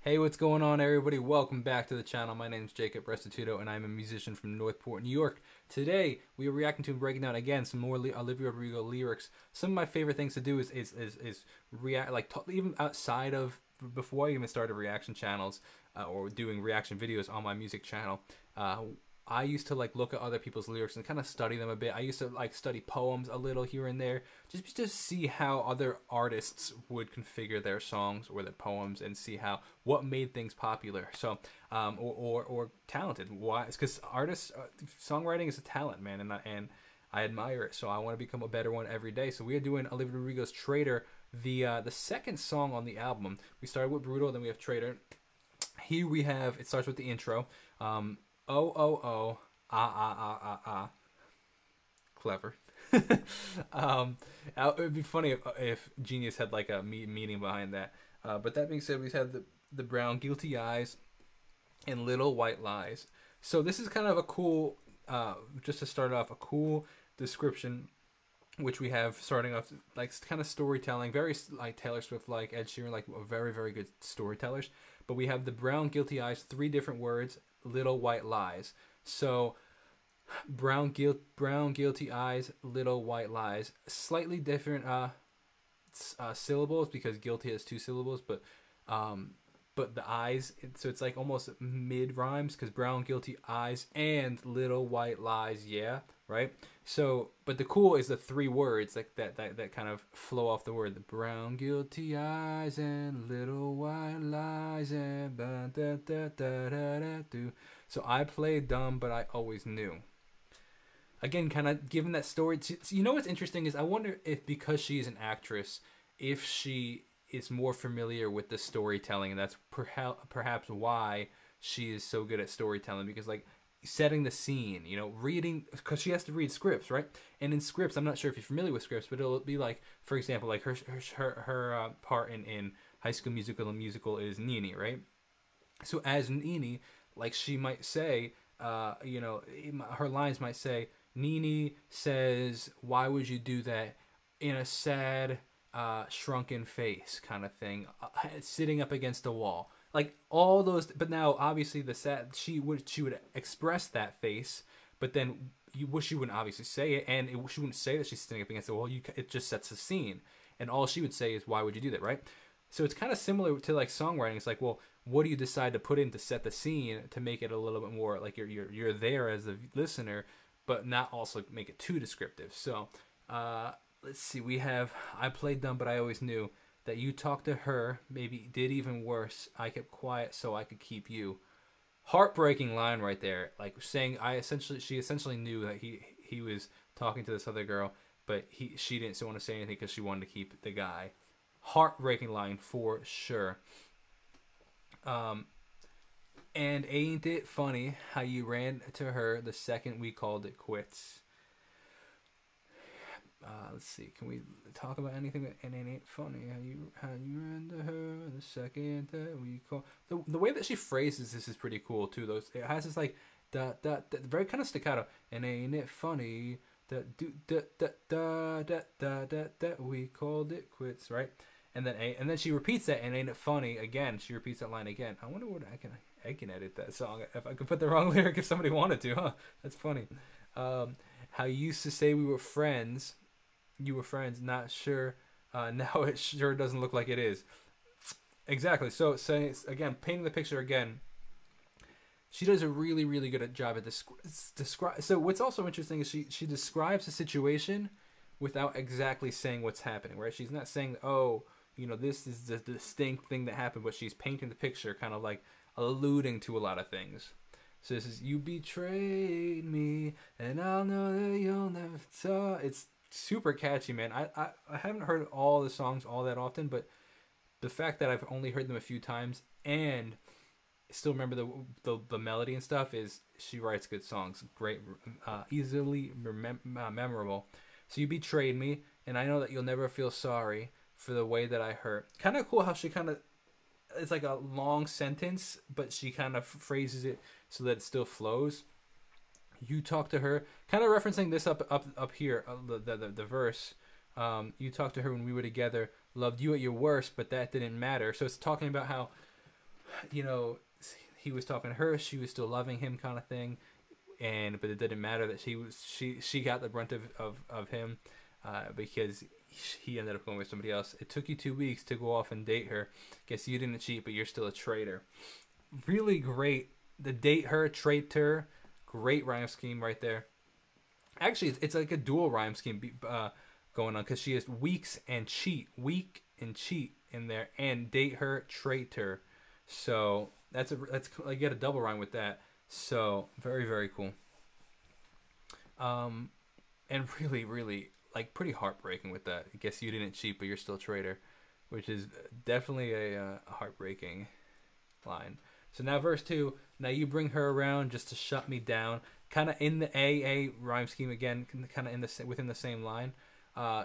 Hey, what's going on, everybody? Welcome back to the channel. My name is Jacob Restituto, and I'm a musician from Northport, New York. Today, we are reacting to and breaking down again some more Olivia Rodrigo lyrics. Some of my favorite things to do is react, like even outside of before I even started reaction channels or doing reaction videos on my music channel. I used to like look at other people's lyrics and kind of study them a bit. I used to like study poems a little here and there, just see how other artists would configure their songs or their poems and see how what made things popular. So, or talented. Why? It's because artists, songwriting is a talent, man, and I admire it. So I want to become a better one every day. So we are doing Olivia Rodrigo's Traitor, the second song on the album. We started with Brutal, then we have Traitor. Here we have, it starts with the intro. Oh, oh, oh, ah, ah, ah, ah, ah. Clever. It would be funny if Genius had like a meaning behind that. But that being said, we have the brown guilty eyes and little white lies. So this is kind of a cool, just to start off, a cool description, which we have starting off like kind of storytelling, very like Taylor Swift, like Ed Sheeran, like very, very good storytellers. But we have the brown guilty eyes, 3 different words, little white lies. So brown guilty eyes, little white lies, slightly different syllables because guilty has 2 syllables, but the eyes, so it's like almost mid rhymes because brown guilty eyes and little white lies, yeah, right. So but the cool is the 3 words like that kind of flow off the word, the brown guilty eyes and little white lies and da, da, da, da, da, da, do. So I played dumb but I always knew. Again, kind of given that story, you know what's interesting is I wonder if because she's an actress, if she is more familiar with the storytelling, and that's perhaps why she is so good at storytelling, because like setting the scene, you know, reading, because she has to read scripts, right? And in scripts, I'm not sure if you're familiar with scripts, but it'll be like, for example, like her part in High School Musical, the musical is Nini, right? So as Nini, like she might say, you know, her lines might say, Nini says, "Why would you do that?" in a sad, shrunken face kind of thing, sitting up against a wall, like all those. But now, obviously, the sad she would express that face, but then she wouldn't obviously say it, and she wouldn't say that she's sitting up against the wall. It just sets the scene, and all she would say is, "Why would you do that?" Right? So it's kind of similar to like songwriting. It's like, well, what do you decide to put in to set the scene to make it a little bit more like you're there as a listener, but not also make it too descriptive. So let's see. We have I played dumb, but I always knew that you talked to her. Maybe did even worse. I kept quiet so I could keep you. Heartbreaking line right there. Like saying she essentially knew that he was talking to this other girl, but she didn't want to say anything because she wanted to keep the guy. Heartbreaking line for sure. And ain't it funny how you ran to her the second we called it quits? Let's see. Can we talk about anything? And it ain't funny how you ran to her the second that we call. The way that she phrases this is pretty cool too. Those it has this like very kind of staccato. And ain't it funny that that we called it quits, right? And then she repeats that, and ain't it funny again? She repeats that line again. I wonder what I can edit that song if I could put the wrong lyric if somebody wanted to, huh? That's funny. How you used to say we were friends. You were friends, not sure. Now it sure doesn't look like it is. Exactly. So again, painting the picture again. She does a really, really good job at describe. So what's also interesting is she describes the situation without exactly saying what's happening, right? She's not saying, oh, you know, this is the distinct thing that happened, but she's painting the picture, kind of like alluding to a lot of things. So this is, you betrayed me, and I'll know that you'll never talk. It's super catchy, man. I haven't heard all the songs all that often, but the fact that I've only heard them a few times and still remember the melody and stuff is she writes good songs. Great, easily memorable. So you betrayed me, and I know that you'll never feel sorry for the way that I hurt. Kind of cool how she kind of, it's like a long sentence, but she kind of phrases it so that it still flows. You talk to her, kind of referencing this up here, the verse. You talked to her when we were together, loved you at your worst, but that didn't matter. So it's talking about how you know, he was talking to her, she was still loving him, kind of thing. And but it didn't matter that she got the brunt of him, because he ended up going with somebody else. It took you 2 weeks to go off and date her. Guess you didn't cheat, but you're still a traitor. Really great. The date her, traitor, great rhyme scheme right there. Actually, it's like a dual rhyme scheme going on, because she has weeks and cheat, week and cheat in there, and date her, traitor. So that's you get a double rhyme with that. So very, very cool. And really, really, like, pretty heartbreaking with that. I guess you didn't cheat, but you're still a traitor, which is definitely a heartbreaking line. So now verse 2. Now you bring her around just to shut me down. Kind of in the AA rhyme scheme again, kind of in the within the same line.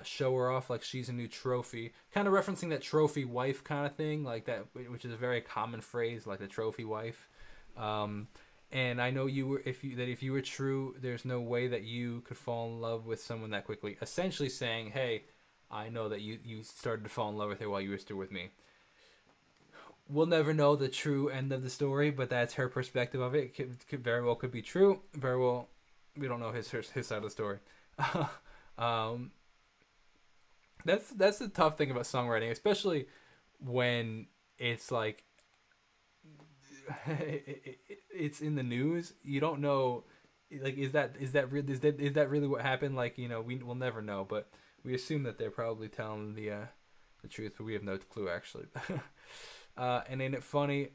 Show her off like she's a new trophy. Kind of referencing that trophy wife kind of thing, like that, which is a very common phrase, like the trophy wife. And I know you were if you were true, there's no way that you could fall in love with someone that quickly. Essentially saying, hey, I know that you started to fall in love with her while you were still with me. We'll never know the true end of the story, but that's her perspective of it. Could very well could be true. Very well, we don't know his side of the story. That's the tough thing about songwriting, especially when it's like it's in the news. You don't know, like, is that really what happened? Like, you know, we'll never know, but we assume that they're probably telling the truth, but we have no clue actually. And ain't it funny?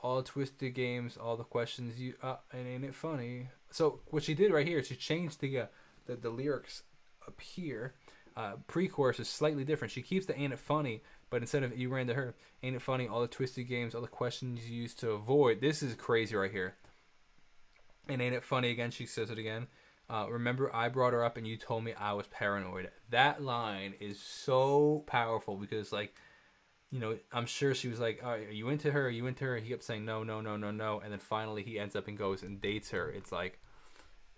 All twisted games, all the questions you. And ain't it funny? So what she did right here, she changed the lyrics up here. Pre-chorus is slightly different. She keeps the ain't it funny, but instead of you ran to her, ain't it funny? All the twisted games, all the questions you used to avoid. This is crazy right here. And ain't it funny again? She says it again. Remember, I brought her up and you told me I was paranoid. That line is so powerful because, like, you know, I'm sure she was like, are you into her? Are you into her? He kept saying no, no, no, no, no. And then finally he ends up and goes and dates her. It's like,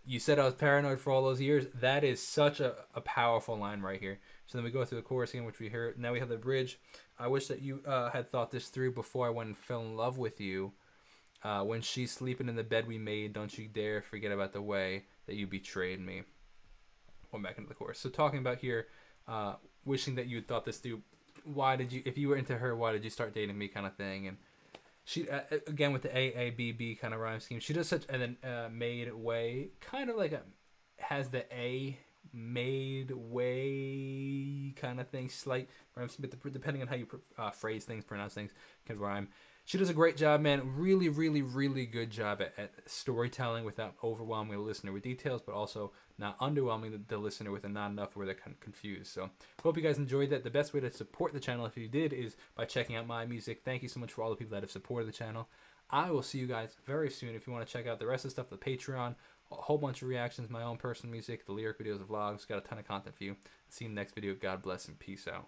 you said I was paranoid for all those years. That is such a powerful line right here. So then we go through the chorus again, which we heard. Now we have the bridge. I wish that you had thought this through before I went and fell in love with you. When she's sleeping in the bed we made, don't you dare forget about the way that you betrayed me. Going back into the chorus. So talking about here, wishing that you had thought this through. Why did you, if you were into her, why did you start dating me, kind of thing? And she again with the AABB kind of rhyme scheme. She does such, and then made way, kind of like has the A made way kind of thing, slight rhymes, but depending on how you phrase things, pronounce things, can rhyme. She does a great job, man. Really, really, really good job at storytelling without overwhelming the listener with details, but also not underwhelming the listener with not enough where they're confused. So hope you guys enjoyed that. The best way to support the channel, if you did, is by checking out my music. Thank you so much for all the people that have supported the channel. I will see you guys very soon. If you want to check out the rest of the stuff, the Patreon, a whole bunch of reactions, my own personal music, the lyric videos, the vlogs, got a ton of content for you. See you in the next video. God bless and peace out.